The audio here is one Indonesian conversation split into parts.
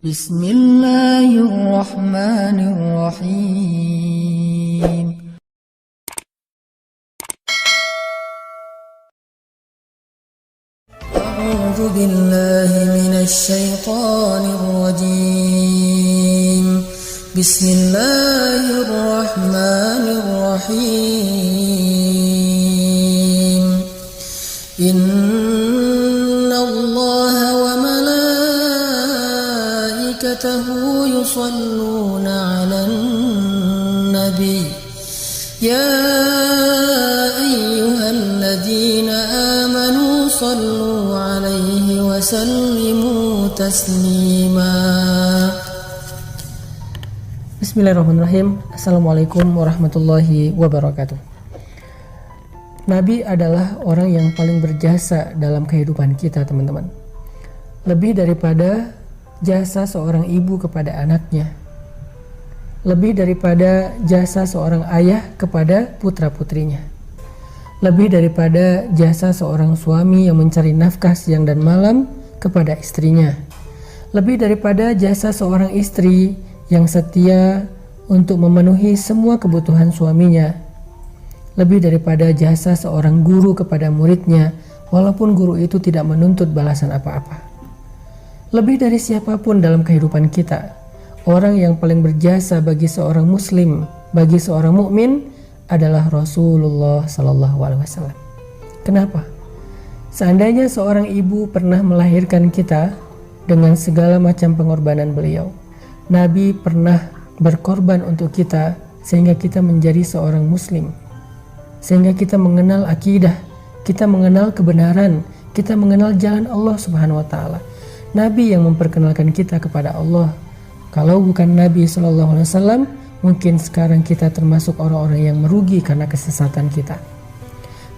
Bismillahirrahmanirrahim. A'udzu billahi minasy syaithanir rajim. Bismillahirrahmanirrahim. Innallaha wa malaikatahu yusholluna 'alan nabi. Ya ayyuhalladzina amanu shallu 'alaihi wa sallimu taslima. Bismillahirrahmanirrahim. Assalamualaikum warahmatullahi wabarakatuh. Nabi adalah orang yang paling berjasa dalam kehidupan kita, teman-teman. Lebih daripada jasa seorang ibu kepada anaknya, lebih daripada jasa seorang ayah kepada putra-putrinya, lebih daripada jasa seorang suami yang mencari nafkah siang dan malam kepada istrinya, lebih daripada jasa seorang istri yang setia untuk memenuhi semua kebutuhan suaminya, lebih daripada jasa seorang guru kepada muridnya walaupun guru itu tidak menuntut balasan apa-apa. Lebih dari siapapun dalam kehidupan kita, orang yang paling berjasa bagi seorang muslim, bagi seorang mukmin adalah Rasulullah SAW. Kenapa? Seandainya seorang ibu pernah melahirkan kita dengan segala macam pengorbanan beliau, Nabi pernah berkorban untuk kita sehingga kita menjadi seorang muslim, sehingga kita mengenal akidah, kita mengenal kebenaran, kita mengenal jalan Allah Subhanahu wa taala. Nabi yang memperkenalkan kita kepada Allah. Kalau bukan Nabi SAW, mungkin sekarang kita termasuk orang-orang yang merugi karena kesesatan kita.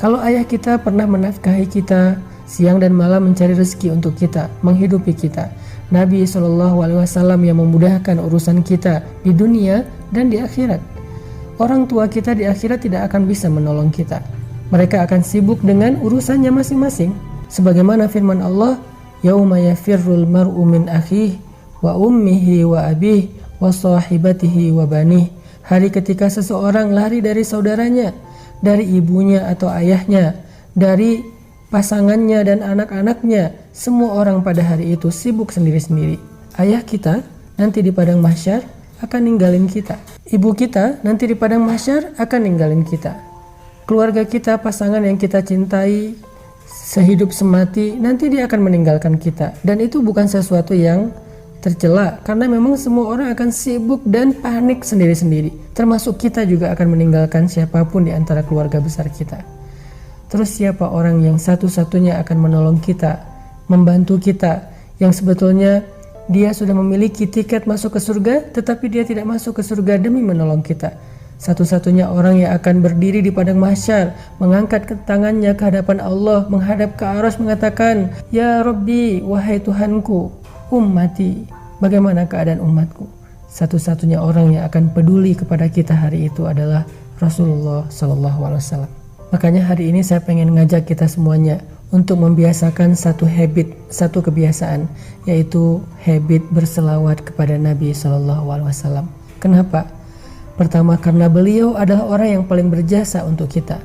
Kalau ayah kita pernah menafkahi kita siang dan malam mencari rezeki untuk kita, menghidupi kita, Nabi SAW yang memudahkan urusan kita di dunia dan di akhirat. Orang tua kita di akhirat tidak akan bisa menolong kita. Mereka akan sibuk dengan urusannya masing-masing. Sebagaimana firman Allah, Yauma yafirrul mar'u min akhihi wa ummihi wa abihi wa sahibatihi wa banih. Hari ketika seseorang lari dari saudaranya, dari ibunya atau ayahnya, dari pasangannya dan anak-anaknya. Semua orang pada hari itu sibuk sendiri-sendiri. Ayah kita nanti di padang mahsyar akan ninggalin kita. Ibu kita nanti di padang mahsyar akan ninggalin kita. Keluarga kita, pasangan yang kita cintai sehidup semati, nanti dia akan meninggalkan kita. Dan itu bukan sesuatu yang tercela, karena memang semua orang akan sibuk dan panik sendiri-sendiri. Termasuk kita juga akan meninggalkan siapapun di antara keluarga besar kita. Terus siapa orang yang satu-satunya akan menolong kita, membantu kita, yang sebetulnya dia sudah memiliki tiket masuk ke surga, tetapi dia tidak masuk ke surga demi menolong kita? Satu-satunya orang yang akan berdiri di padang mahsyar, mengangkat tangannya ke hadapan Allah, menghadap ke arsy mengatakan, Ya Rabbi, wahai Tuhanku, ummati, bagaimana keadaan umatku? Satu-satunya orang yang akan peduli kepada kita hari itu adalah Rasulullah SAW. Makanya hari ini saya pengen ngajak kita semuanya untuk membiasakan satu habit, satu kebiasaan, yaitu habit berselawat kepada Nabi SAW. Kenapa? Pertama, karena beliau adalah orang yang paling berjasa untuk kita.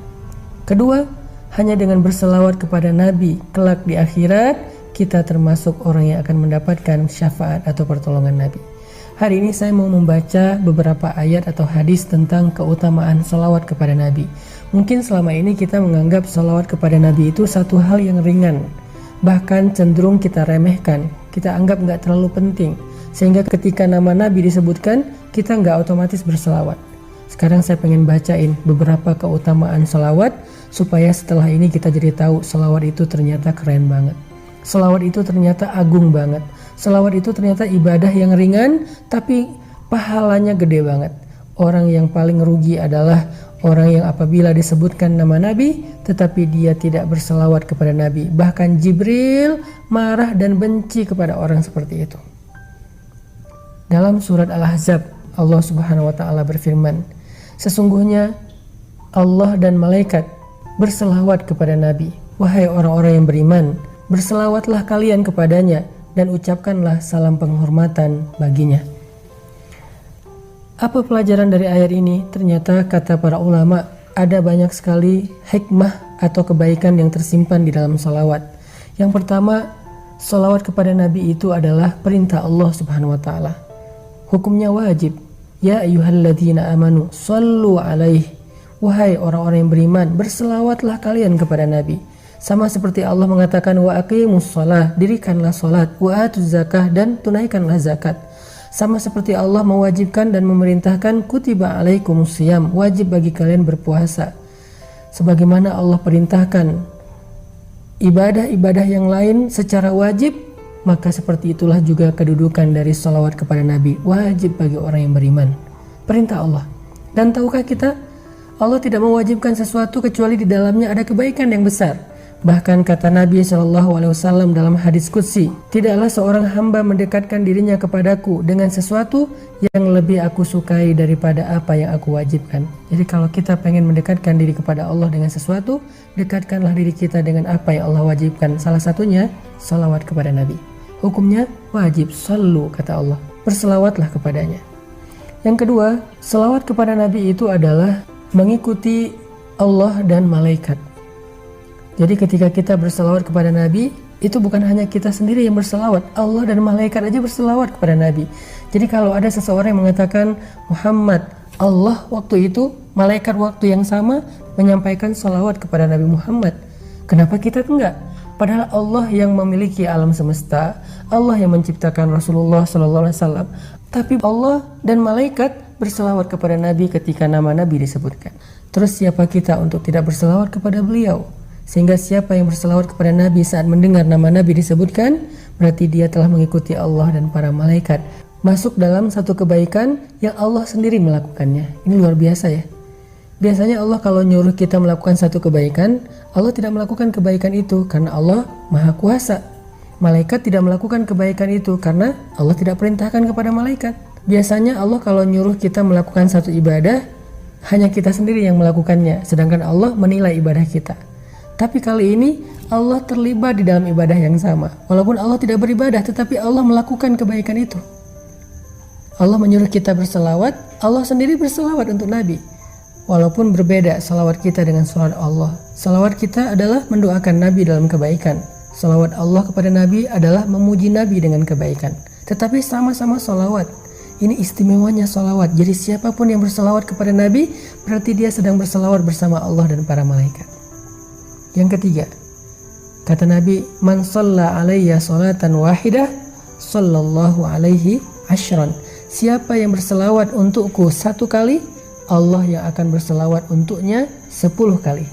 Kedua, hanya dengan berselawat kepada Nabi, kelak di akhirat, kita termasuk orang yang akan mendapatkan syafaat atau pertolongan Nabi. Hari ini saya mau membaca beberapa ayat atau hadis tentang keutamaan selawat kepada Nabi. Mungkin selama ini kita menganggap selawat kepada Nabi itu satu hal yang ringan, bahkan cenderung kita remehkan, kita anggap nggak terlalu penting, sehingga ketika nama Nabi disebutkan, kita nggak otomatis berselawat. Sekarang saya pengen bacain beberapa keutamaan selawat, supaya setelah ini kita jadi tahu selawat itu ternyata keren banget. Selawat itu ternyata agung banget. Selawat itu ternyata ibadah yang ringan, tapi pahalanya gede banget. Orang yang paling rugi adalah orang yang apabila disebutkan nama Nabi, tetapi dia tidak berselawat kepada Nabi. Bahkan Jibril marah dan benci kepada orang seperti itu. Dalam surat Al-Ahzab, Allah Subhanahu wa taala berfirman, sesungguhnya Allah dan malaikat berselawat kepada Nabi. Wahai orang-orang yang beriman, berselawatlah kalian kepadanya, dan ucapkanlah salam penghormatan baginya. Apa pelajaran dari ayat ini? Ternyata kata para ulama ada banyak sekali hikmah atau kebaikan yang tersimpan di dalam salawat. Yang pertama, salawat kepada Nabi itu adalah perintah Allah Subhanahu wa taala. Hukumnya wajib. Ya ayyuhalladzina amanu shallu alaihi. Wahai orang-orang yang beriman, berselawatlah kalian kepada Nabi. Sama seperti Allah mengatakan wa aqimus shalah, dirikanlah salat, wa atuz zakah, dan tunaikanlah zakat. Sama seperti Allah mewajibkan dan memerintahkan kutiba alaikumus shiyam, wajib bagi kalian berpuasa. Sebagaimana Allah perintahkan ibadah-ibadah yang lain secara wajib, maka seperti itulah juga kedudukan dari salawat kepada Nabi, wajib bagi orang yang beriman. Perintah Allah. Dan tahukah kita, Allah tidak mewajibkan sesuatu kecuali di dalamnya ada kebaikan yang besar. Bahkan kata Nabi SAW dalam hadis qudsi, tidaklah seorang hamba mendekatkan dirinya kepadaku dengan sesuatu yang lebih aku sukai daripada apa yang aku wajibkan. Jadi kalau kita pengen mendekatkan diri kepada Allah dengan sesuatu, dekatkanlah diri kita dengan apa yang Allah wajibkan. Salah satunya, salawat kepada Nabi. Hukumnya wajib, sallu kata Allah, berselawatlah kepadanya. Yang kedua, salawat kepada Nabi itu adalah mengikuti Allah dan malaikat. Jadi ketika kita berselawat kepada Nabi, itu bukan hanya kita sendiri yang berselawat, Allah dan malaikat aja berselawat kepada Nabi. Jadi kalau ada seseorang yang mengatakan Muhammad, Allah waktu itu, malaikat waktu yang sama menyampaikan salawat kepada Nabi Muhammad. Kenapa kita enggak? Padahal Allah yang memiliki alam semesta, Allah yang menciptakan Rasulullah SAW, tapi Allah dan malaikat berselawat kepada Nabi ketika nama Nabi disebutkan. Terus siapa kita untuk tidak berselawat kepada beliau? Sehingga siapa yang berselawat kepada Nabi saat mendengar nama Nabi disebutkan, berarti dia telah mengikuti Allah dan para malaikat, masuk dalam satu kebaikan yang Allah sendiri melakukannya. Ini luar biasa ya. Biasanya Allah kalau nyuruh kita melakukan satu kebaikan, Allah tidak melakukan kebaikan itu karena Allah Maha Kuasa. Malaikat tidak melakukan kebaikan itu karena Allah tidak perintahkan kepada malaikat. Biasanya Allah kalau nyuruh kita melakukan satu ibadah, hanya kita sendiri yang melakukannya, sedangkan Allah menilai ibadah kita. Tapi kali ini Allah terlibat di dalam ibadah yang sama. Walaupun Allah tidak beribadah, tetapi Allah melakukan kebaikan itu. Allah menyuruh kita berselawat, Allah sendiri berselawat untuk Nabi. Walaupun berbeda salawat kita dengan salawat Allah. Salawat kita adalah mendoakan Nabi dalam kebaikan. Salawat Allah kepada Nabi adalah memuji Nabi dengan kebaikan. Tetapi sama-sama salawat. Ini istimewanya salawat. Jadi siapapun yang berselawat kepada Nabi, berarti dia sedang berselawat bersama Allah dan para malaikat. Yang ketiga, kata Nabi, man shalla alayya salatan wahidah, sallallahu alaihi ashran. Siapa yang berselawat untukku satu kali, Allah yang akan berselawat untuknya 10 kali.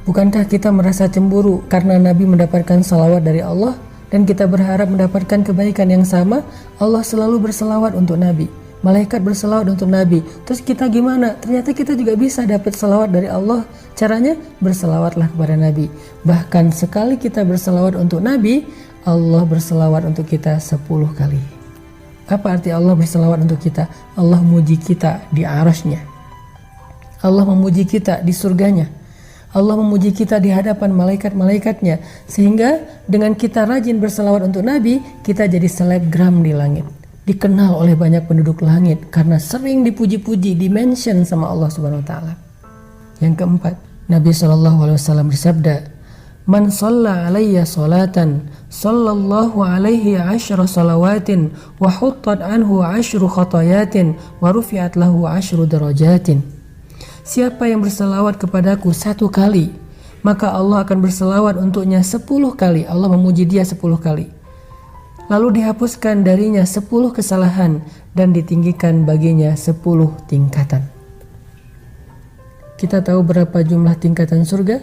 Bukankah kita merasa cemburu karena Nabi mendapatkan salawat dari Allah dan kita berharap mendapatkan kebaikan yang sama? Allah selalu berselawat untuk Nabi, malaikat berselawat untuk Nabi. Terus kita gimana? Ternyata kita juga bisa dapat salawat dari Allah. Caranya berselawatlah kepada Nabi. Bahkan sekali kita berselawat untuk Nabi, Allah berselawat untuk kita 10 kali. Apa arti Allah berselawat untuk kita? Allah memuji kita di arasy-Nya. Allah memuji kita di surganya. Allah memuji kita di hadapan malaikat-malaikatnya. Sehingga dengan kita rajin berselawat untuk Nabi, kita jadi selebgram di langit. Dikenal oleh banyak penduduk langit karena sering dipuji-puji, di-mention sama Allah Subhanahu wa taala. Yang keempat, Nabi SAW bersabda, man shalla alayya salatan sallallahu alaihi 10 salawatin wa huttat anhu 10 khatayatin wa rufi'at lahu 10 darajatin. Siapa yang berselawat kepadaku 1 kali, maka Allah akan berselawat untuknya 10 kali. Allah memuji dia 10 kali. Lalu dihapuskan darinya 10 kesalahan dan ditinggikan baginya 10 tingkatan. Kita tahu berapa jumlah tingkatan surga?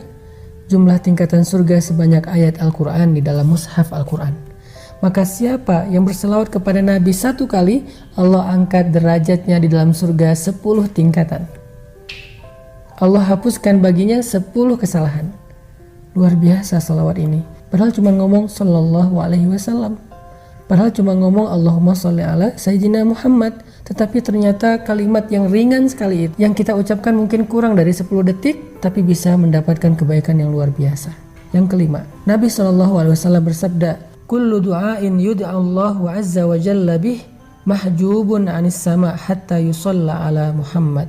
Jumlah tingkatan surga sebanyak ayat Al-Quran di dalam mushaf Al-Quran. Maka siapa yang berselawat kepada Nabi 1 kali, Allah angkat derajatnya di dalam surga 10 tingkatan. Allah hapuskan baginya 10 kesalahan. Luar biasa salawat ini. Padahal cuma ngomong sallallahu alaihi wasallam. Padahal cuma ngomong Allahumma sholli ala Sayyidina Muhammad. Tetapi ternyata kalimat yang ringan sekali itu, yang kita ucapkan mungkin kurang dari 10 detik, tapi bisa mendapatkan kebaikan yang luar biasa. Yang kelima, Nabi SAW bersabda, kullu du'ain yud'allahu azza wa jalla bih mahjubun 'anis sama' hatta yusalla ala Muhammad.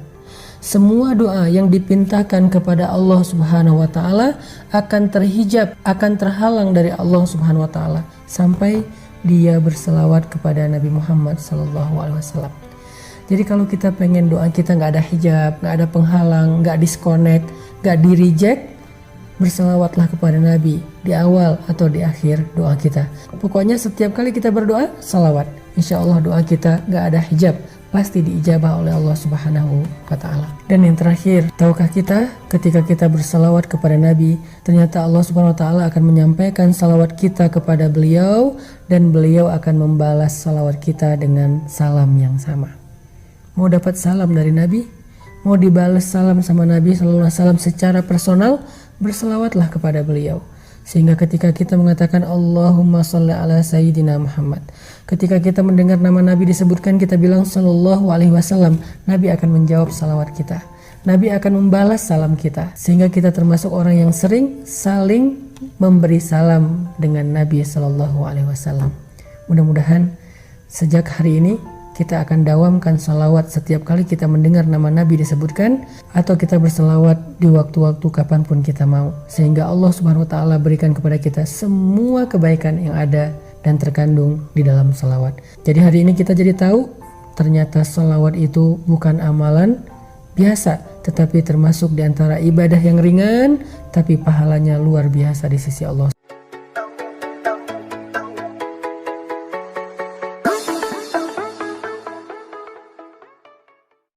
Semua doa yang dipintakan kepada Allah Subhanahu wa taala akan terhijab, akan terhalang dari Allah Subhanahu wa taala sampai dia berselawat kepada Nabi Muhammad sallallahu alaihi wasallam. Jadi kalau kita pengen doa kita nggak ada hijab, nggak ada penghalang, nggak disconnect, nggak di reject, berselawatlah kepada Nabi di awal atau di akhir doa kita. Pokoknya setiap kali kita berdoa, salawat. Insya Allah doa kita nggak ada hijab, pasti diijabah oleh Allah Subhanahu wa ta'ala. Dan yang terakhir, tahukah kita ketika kita bersalawat kepada Nabi, ternyata Allah Subhanahu wa ta'ala akan menyampaikan salawat kita kepada beliau dan beliau akan membalas salawat kita dengan salam yang sama. Mau dapat salam dari Nabi, mau dibalas salam sama Nabi sallallahu alaihi wasallam secara personal, berselawatlah kepada beliau. Sehingga ketika kita mengatakan Allahumma sholli ala Sayyidina Muhammad, ketika kita mendengar nama Nabi disebutkan, kita bilang sallallahu alaihi wasallam, Nabi akan menjawab salawat kita. Nabi akan membalas salam kita. Sehingga kita termasuk orang yang sering saling memberi salam dengan Nabi sallallahu alaihi wasallam. Mudah-mudahan sejak hari ini kita akan dawamkan salawat setiap kali kita mendengar nama Nabi disebutkan, atau kita berselawat di waktu-waktu kapanpun kita mau, sehingga Allah Subhanahu wa ta'ala berikan kepada kita semua kebaikan yang ada dan terkandung di dalam salawat. Jadi hari ini kita jadi tahu ternyata salawat itu bukan amalan biasa, tetapi termasuk di antara ibadah yang ringan tapi pahalanya luar biasa di sisi Allah.